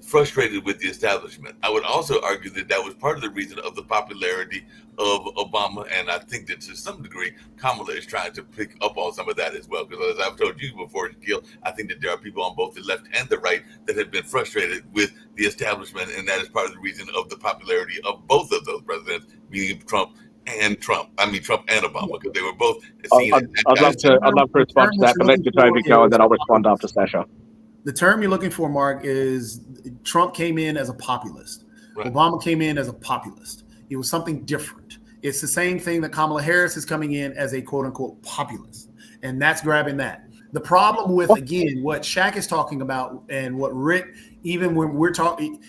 frustrated with the establishment. I would also argue that that was part of the reason of the popularity of Obama, and I think that to some degree, Kamala is trying to pick up on some of that as well, because as I've told you before, Gil, I think that there are people on both the left and the right that have been frustrated with the establishment, and that is part of the reason of the popularity of both of those presidents, meaning Trump and Obama, because they were both seen. I'd love to respond to that, but let David go, and then I'll respond after Sasha. The term you're looking for, Mark, is Trump came in as a populist. Right. Obama came in as a populist. It was something different. It's the same thing that Kamala Harris is coming in as a quote unquote populist. And that's grabbing that. The problem with, again, what Shaq is talking about and what Rick, even when we're talking,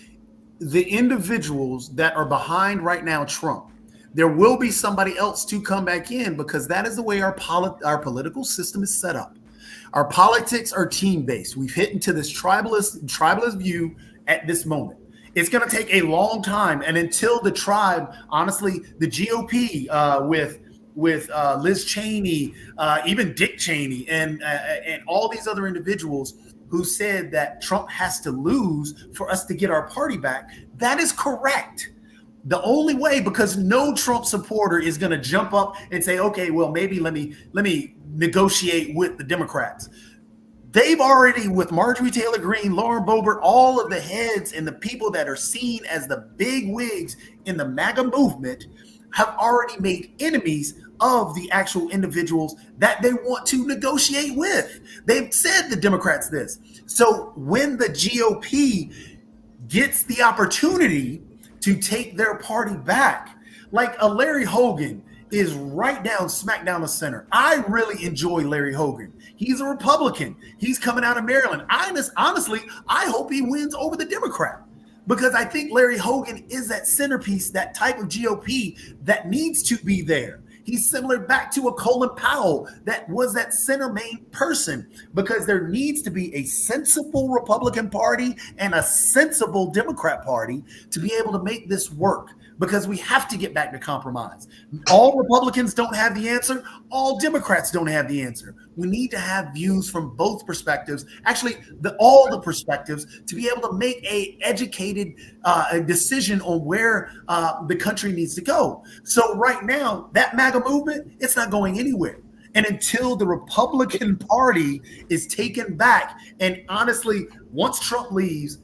the individuals that are behind right now Trump, there will be somebody else to come back in, because that is the way our political system is set up. Our politics are team-based. We've hit into this tribalist view at this moment. It's going to take a long time, and until the tribe, honestly, the GOP with Liz Cheney, even Dick Cheney, and all these other individuals who said that Trump has to lose for us to get our party back, that is correct. The only way, because no Trump supporter is going to jump up and say, okay, well, maybe let me negotiate with the Democrats. They've already, with Marjorie Taylor Greene, Lauren Boebert, all of the heads and the people that are seen as the big wigs in the MAGA movement have already made enemies of the actual individuals that they want to negotiate with. They've said the Democrats this. So when the GOP gets the opportunity to take their party back, like a Larry Hogan is right down, smack down the center. I really enjoy Larry Hogan. He's a Republican. He's coming out of Maryland. Honestly, I hope he wins over the Democrat, because I think Larry Hogan is that centerpiece, that type of GOP that needs to be there. He's similar back to a Colin Powell that was that center main person, because there needs to be a sensible Republican Party and a sensible Democrat Party to be able to make this work, because we have to get back to compromise. All Republicans don't have the answer. All Democrats don't have the answer. We need to have views from both perspectives, actually all the perspectives, to be able to make a educated decision on where the country needs to go. So right now, that MAGA movement, it's not going anywhere. And until the Republican Party is taken back, and honestly, once Trump leaves,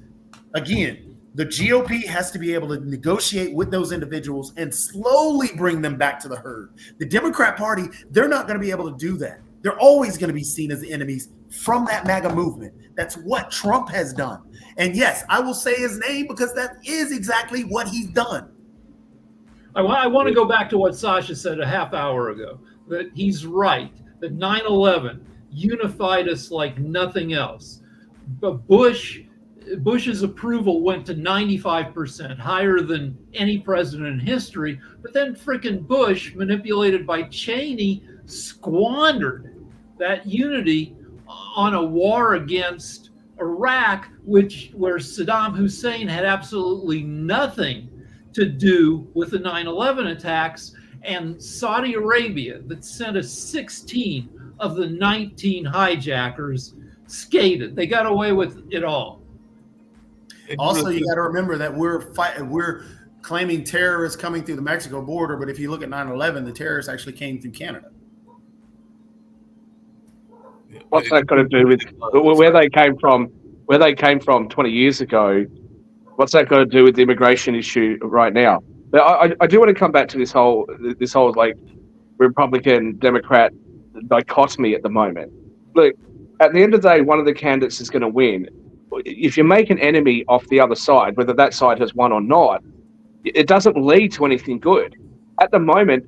again, the GOP has to be able to negotiate with those individuals and slowly bring them back to the herd. The Democrat Party, they're not going to be able to do that. They're always going to be seen as enemies from that MAGA movement. That's what Trump has done. And yes, I will say his name because that is exactly what he's done. I want to go back to what Sasha said a half hour ago, that he's right, that 9/11 unified us like nothing else. But Bush Bush's approval went to 95%, higher than any president in history. But then frickin' Bush, manipulated by Cheney, squandered that unity on a war against Iraq, where Saddam Hussein had absolutely nothing to do with the 9/11 attacks, and Saudi Arabia, that sent us 16 of the 19 hijackers, skated. They got away with it all. Also, you got to remember that we're claiming terrorists coming through the Mexico border, but if you look at 9/11, the terrorists actually came through Canada. What's that got to do with where they came from? Where they came from 20 years ago? What's that got to do with the immigration issue right now? But I do want to come back to this whole like Republican Democrat dichotomy at the moment. Look, at the end of the day, one of the candidates is going to win. If you make an enemy off the other side, whether that side has won or not, it doesn't lead to anything good. At the moment,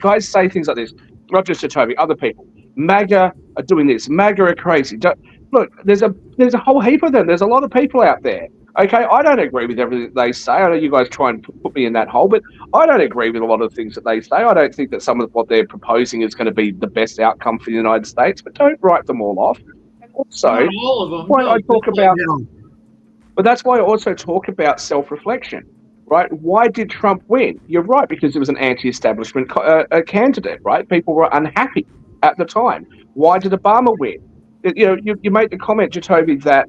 guys say things like this, not just to Toby, other people. MAGA are doing this. MAGA are crazy. Look, there's a whole heap of them. There's a lot of people out there. Okay, I don't agree with everything they say. I know you guys try and put me in that hole, but I don't agree with a lot of things that they say. I don't think that some of what they're proposing is going to be the best outcome for the United States, but don't write them all off. Also, not all of them. why I talk about, but that's why I also talk about self-reflection, right? Why did Trump win? You're right, because it was an anti-establishment candidate, right? People were unhappy at the time. Why did Obama win? You made the comment, Jacoby, that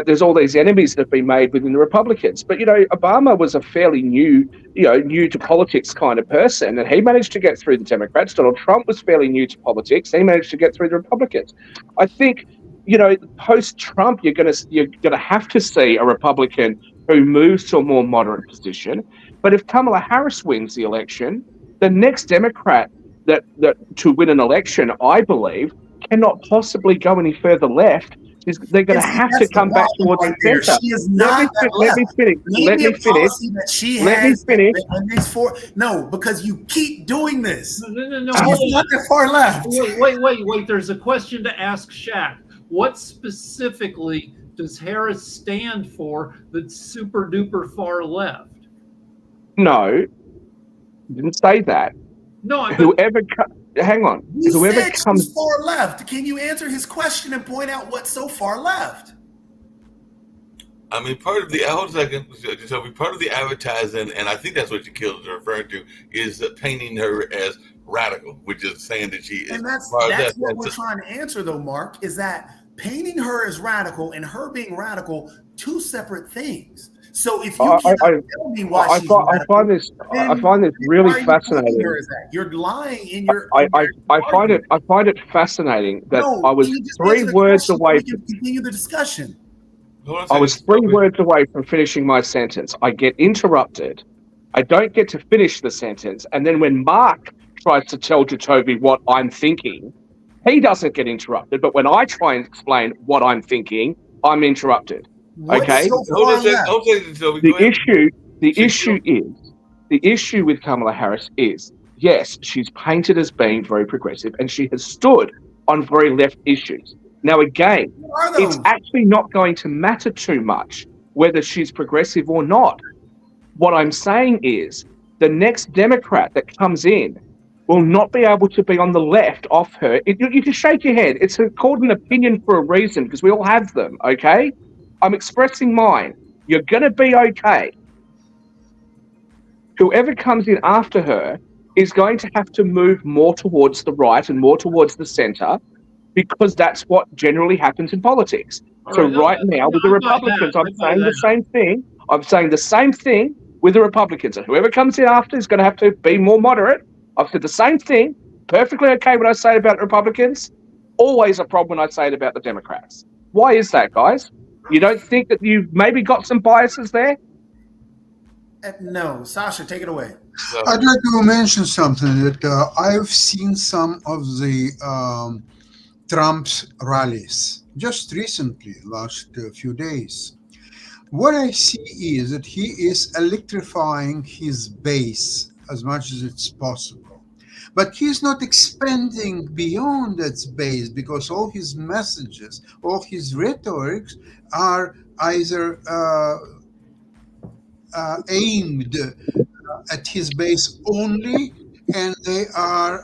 there's all these enemies that have been made within the Republicans. But, Obama was a fairly new to politics kind of person, and he managed to get through the Democrats. Donald Trump was fairly new to politics. He managed to get through the Republicans. I think, post-Trump, you're gonna have to see a Republican who moves to a more moderate position. But if Kamala Harris wins the election, the next Democrat that to win an election, I believe, cannot possibly go any further left. They're going to have to come back towards the center. She is not let me finish. No, because you keep doing this. No. She's not that far left. Wait. There's a question to ask Shaq. What specifically does Harris stand for that's super duper far left? No, didn't say that. No, hang on. You Whoever said comes she's far left. Can you answer his question and point out what's so far left? I mean, part of the advertising, and I think that's what Shaquille is referring to, is painting her as radical, which is saying that she is. And that's what we're trying to answer, though, Mark, is that painting her as radical and her being radical, two separate things. So if you can't tell me why she's radical, I find this really fascinating. You're lying in your. I find it fascinating that I was 3 words away. We can continue the discussion. I was 3 words away from finishing my sentence. I get interrupted. I don't get to finish the sentence, and then when Mark tries to tell Jacoby what I'm thinking, he doesn't get interrupted. But when I try and explain what I'm thinking, I'm interrupted. Okay. The issue with Kamala Harris is, yes, she's painted as being very progressive, and she has stood on very left issues. Now, again, it's actually not going to matter too much whether she's progressive or not. What I'm saying is, the next Democrat that comes in will not be able to be on the left of her. You can shake your head. It's called an opinion for a reason, because we all have them. Okay. I'm expressing mine. You're going to be okay. Whoever comes in after her is going to have to move more towards the right and more towards the center, because that's what generally happens in politics. Right now, with the Republicans, I'm saying the same thing. I'm saying the same thing with the Republicans. And whoever comes in after is going to have to be more moderate. I've said the same thing. Perfectly okay when I say it about Republicans. Always a problem when I say it about the Democrats. Why is that, guys? You don't think that you've maybe got some biases there? No. Sasha, take it away. I'd like to mention something that I've seen some of the Trump's rallies just recently, last few days. What I see is that he is electrifying his base as much as it's possible. But he's not expanding beyond that space because all his messages, all his rhetorics are either aimed at his base only, and they are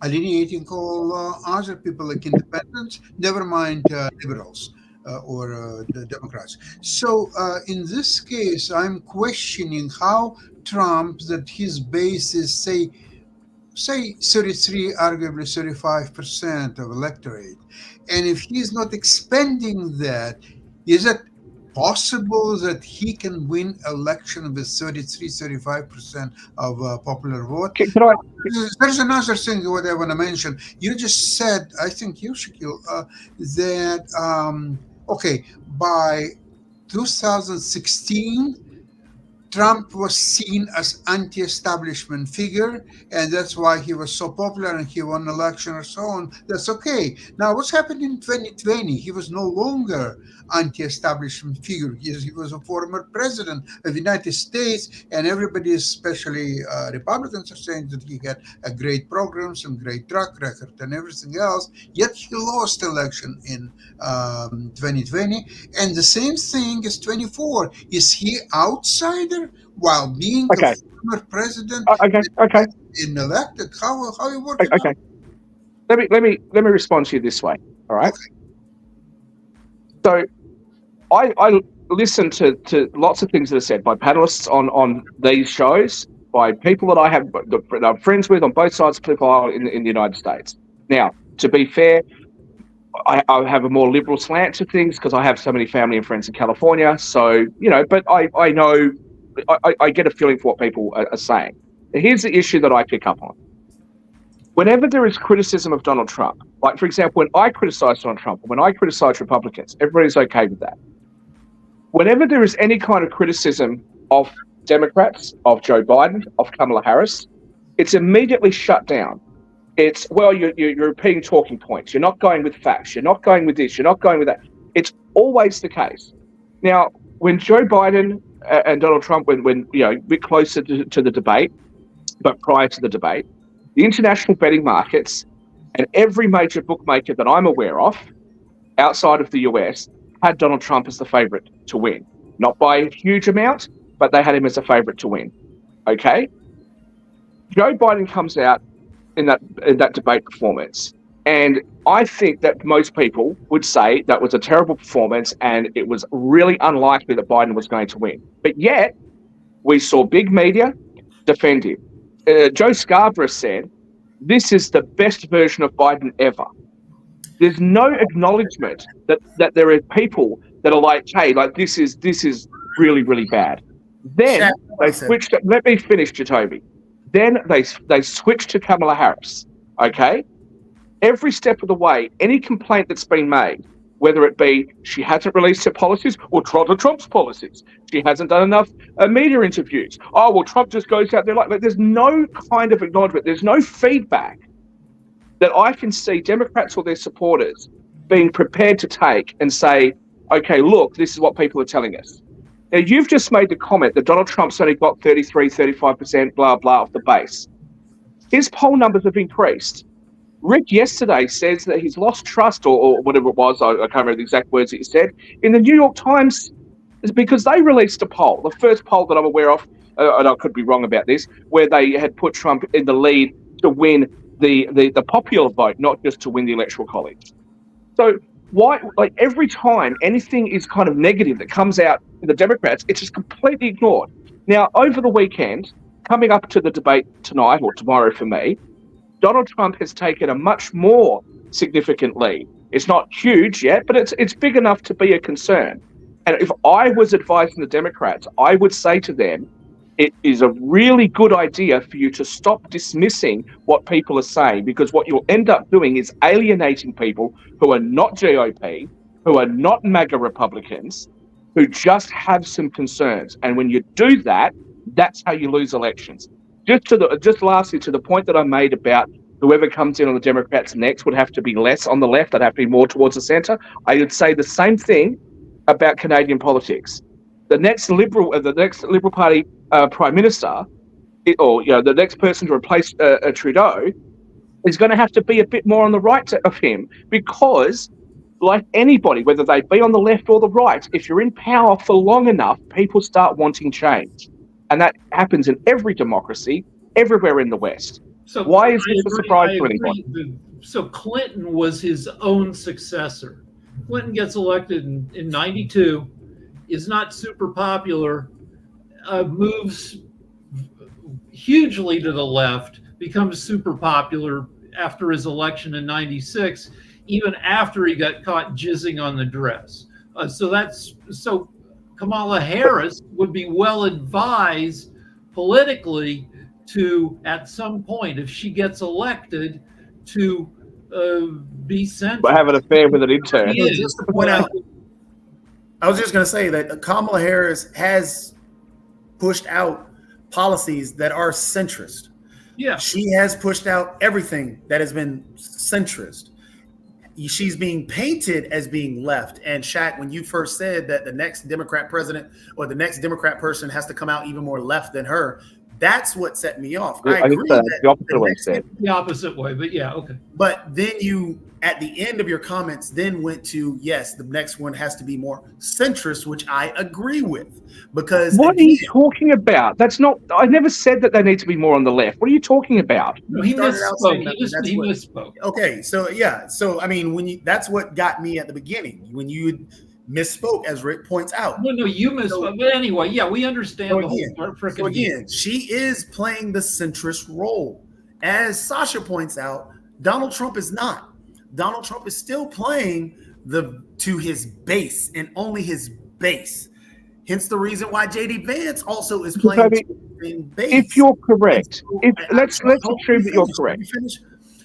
alienating all other people like independents, never mind liberals or the Democrats. So in this case, I'm questioning how Trump, that his base is, say 33, arguably 35% of electorate. And if he's not expanding that, is it possible that he can win election with 33, 35% of popular vote? Can I? There's another thing what I want to mention. You just said, I think you, Shaquille, that, okay, by 2016, Trump was seen as anti-establishment figure, and that's why he was so popular and he won election or so on. That's okay. Now, what's happened in 2020? He was no longer anti-establishment figure. He was a former president of the United States, and everybody, especially Republicans, are saying that he had a great program, some great track record and everything else, yet he lost election in 2020. And the same thing is 24. Is he outsider while being Okay. the former president Okay. in elected? How you working? Okay. Let me respond to you this way. All right. So I listen to lots of things that are said by panelists on these shows, by people that I'm friends with on both sides of political aisle in the United States. Now, to be fair, I have a more liberal slant to things because I have so many family and friends in California. So, but I know, I get a feeling for what people are saying. Here's the issue that I pick up on. Whenever there is criticism of Donald Trump, like, for example, when I criticize Donald Trump, when I criticize Republicans, everybody's okay with that. Whenever there is any kind of criticism of Democrats, of Joe Biden, of Kamala Harris, it's immediately shut down. It's, well, you're repeating talking points. You're not going with facts. You're not going with this. You're not going with that. It's always the case. Now, when Joe Biden and Donald Trump, when a bit closer to the debate, but prior to the debate, the international betting markets and every major bookmaker that I'm aware of outside of the US had Donald Trump as the favorite to win. Not by a huge amount, but they had him as a favorite to win. Okay? Joe Biden comes out in that debate performance, and I think that most people would say that was a terrible performance and it was really unlikely that Biden was going to win. But yet, we saw big media defend him. Joe Scarborough said, this is the best version of Biden ever. There's no acknowledgement that there are people that are like, hey, like this is really, really bad. Then they switched. Let me finish, Jacoby. Then they switched to Kamala Harris. Okay, every step of the way, any complaint that's been made, whether it be she hasn't released her policies or Trump's policies, she hasn't done enough media interviews. Oh, well, Trump just goes out there like there's no kind of acknowledgement. There's no feedback that I can see Democrats or their supporters being prepared to take and say, okay, look, this is what people are telling us. Now, you've just made the comment that Donald Trump's only got 33, 35%, blah, blah, off the base. His poll numbers have increased. Rick yesterday says that he's lost trust or whatever it was, I can't remember the exact words that he said, in the New York Times is because they released a poll, the first poll that I'm aware of, and I could be wrong about this, where they had put Trump in the lead to win the popular vote, not just to win the Electoral College. So why, like every time anything is kind of negative that comes out in the Democrats, it's just completely ignored. Now, over the weekend, coming up to the debate tonight or tomorrow for me, Donald Trump has taken a much more significant lead. It's not huge yet, but it's big enough to be a concern. And if I was advising the Democrats, I would say to them, it is a really good idea for you to stop dismissing what people are saying, because what you'll end up doing is alienating people who are not GOP, who are not MAGA Republicans, who just have some concerns. And when you do that, that's how you lose elections. Just lastly, to the point that I made about whoever comes in on the Democrats next would have to be less on the left, they'd have to be more towards the centre. I would say the same thing about Canadian politics. The next Liberal Party Prime Minister or the next person to replace Trudeau is going to have to be a bit more on the right of him, because, like anybody, whether they be on the left or the right, if you're in power for long enough, people start wanting change, and that happens in every democracy, everywhere in the West. So why is this a surprise to anybody? So Clinton was his own successor. Clinton gets elected in 92, is not super popular, moves hugely to the left, becomes super popular after his election in 96, even after he got caught jizzing on the dress. So Kamala Harris would be well advised politically to, at some point, if she gets elected, to be sent. But have an affair with an intern. Just to point out, I was just going to say that Kamala Harris has pushed out policies that are centrist. Yeah, she has pushed out everything that has been centrist. She's being painted as being left. And Shaq, when you first said that the next Democrat president or the next Democrat person has to come out even more left than her, that's what set me off. I agree that the opposite way said. The opposite way, but yeah, okay. But then you, at the end of your comments, then went to, yes, the next one has to be more centrist, which I agree with. Because what are you talking about? That's not. I never said that they need to be more on the left. What are you talking about? No, he misspoke. He misspoke. Okay, so yeah, so I mean, that's what got me at the beginning when you misspoke, as Rick points out. No, you misspoke. But anyway, yeah, we understand the whole freaking. So again, she is playing the centrist role. As Sasha points out, Donald Trump is not. Donald Trump is still playing to his base and only his base. Hence the reason why JD Vance also is playing in base. If you're correct, let's assume that you're correct.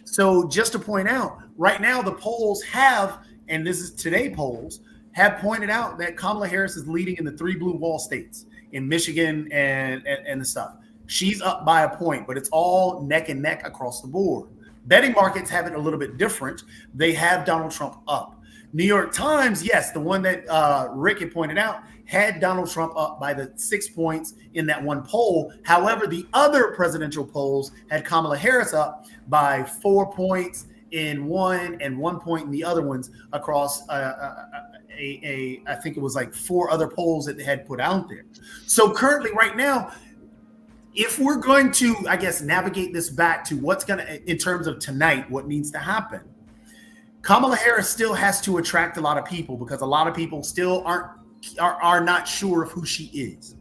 So just to point out, right now the polls have, and this is today polls, have pointed out that Kamala Harris is leading in the 3 blue wall states in Michigan and the stuff. She's up by a point, but it's all neck and neck across the board. Betting markets have it a little bit different. They have Donald Trump up. New York Times, yes, the one that Rick had pointed out, had Donald Trump up by the 6 points in that one poll. However, the other presidential polls had Kamala Harris up by 4 points in one and 1 point in the other ones across I think it was like 4 other polls that they had put out there. So currently right now, if we're going to, I guess, navigate this back to what's going to, in terms of tonight, what needs to happen, Kamala Harris still has to attract a lot of people because a lot of people still are not sure of who she is.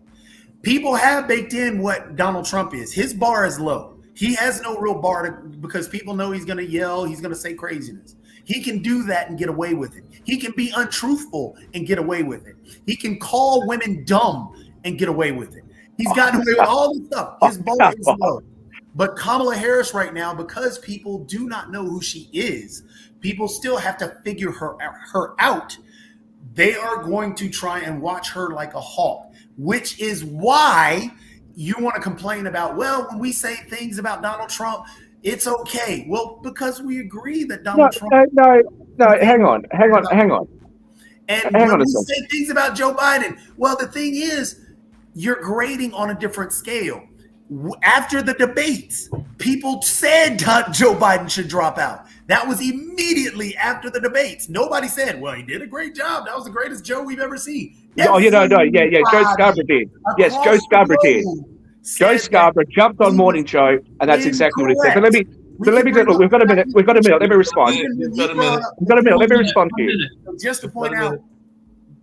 People have baked in what Donald Trump is. His bar is low. He has no real bar because people know he's going to yell, he's going to say craziness. He can do that and get away with it. He can be untruthful and get away with it. He can call women dumb and get away with it. He's gotten away with all this stuff. His bar is low. But Kamala Harris right now, because people do not know who she is, people still have to figure her out. They are going to try and watch her like a hawk, which is why you want to complain about, well, when we say things about Donald Trump, it's okay. Well, because we agree that Donald Trump. No, hang on. And when we say things about Joe Biden, well, the thing is, you're grading on a different scale. After the debates, people said Joe Biden should drop out. That was immediately after the debates. Nobody said, well, he did a great job. That was the greatest Joe we've ever seen. Yeah, Joe Scarborough did. Yes, Joe Scarborough did. Joe Scarborough jumped on Morning Joe, and that's exactly what he said. But let me look, we've got a minute. Let me respond. We've got a minute. Let me respond to you. Just to point out,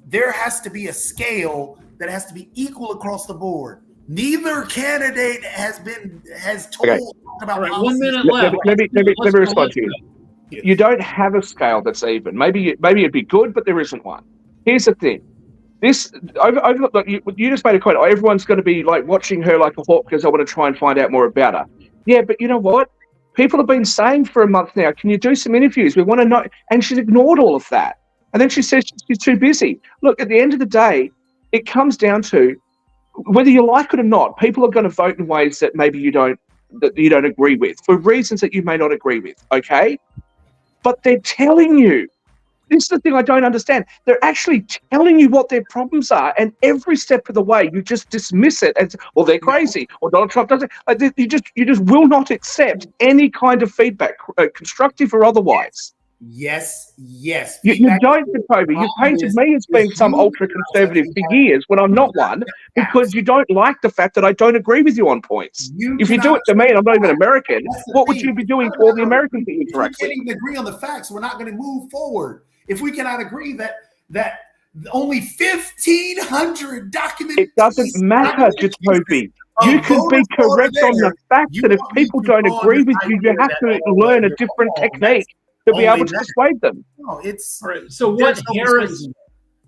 there has to be a scale that has to be equal across the board. Neither candidate has told about. Right, 1 minute left. Let me respond to you. Yeah. You don't have a scale that's even. Maybe it'd be good, but there isn't one. Here's the thing. You just made a comment. Everyone's going to be like watching her like a hawk because I want to try and find out more about her. Yeah, but you know what? People have been saying for a month now, can you do some interviews? We want to know. And she's ignored all of that. And then she says she's too busy. Look, at the end of the day, it comes down to whether you like it or not, people are going to vote in ways that maybe you don't agree with for reasons that you may not agree with. Okay. But they're telling you this is the thing I don't understand. They're actually telling you what their problems are, and every step of the way, you just dismiss it as, well, they're crazy, or Donald Trump does it. Like, you just will not accept any kind of feedback, constructive or otherwise. Yes. You don't, Jacoby. You painted me as being some ultra-conservative for years when I'm not one, because you don't like the fact that I don't agree with you on points. If you do it to me and I'm not even American, what would you be doing to all the Americans that you interact with? If we can't even agree on the facts, we're not going to move forward. If we cannot agree that only 1,500 documents... It doesn't matter, Jacoby. You can be correct on the fact that if people don't agree with you, you have to learn a different technique to be able to persuade them. No, it's... All right, so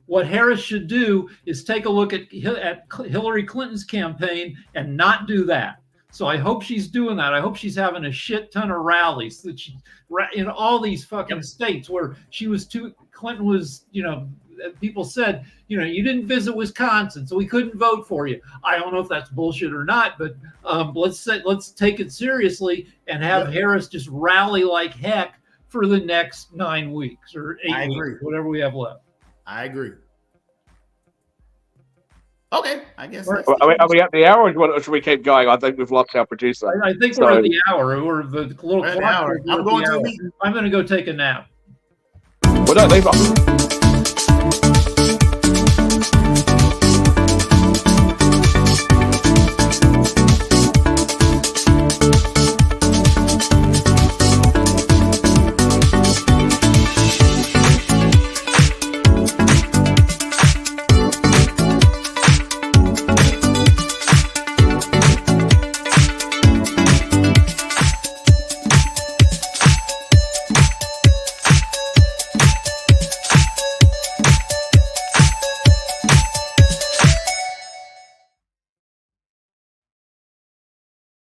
what Harris should do is take a look at Hillary Clinton's campaign and not do that. So I hope she's doing that. I hope she's having a shit ton of rallies that she in all these fucking states where Clinton was, people said, you didn't visit Wisconsin, so we couldn't vote for you. I don't know if that's bullshit or not, but let's take it seriously and have Harris just rally like heck for the next 9 weeks or 8 weeks, whatever we have left. I agree. Okay, I guess. Are we at the hour, or should we keep going? I think we've lost our producer. I think we're at the hour, or the little clock. I'm going to I'm going to go take a nap. Well, don't leave us.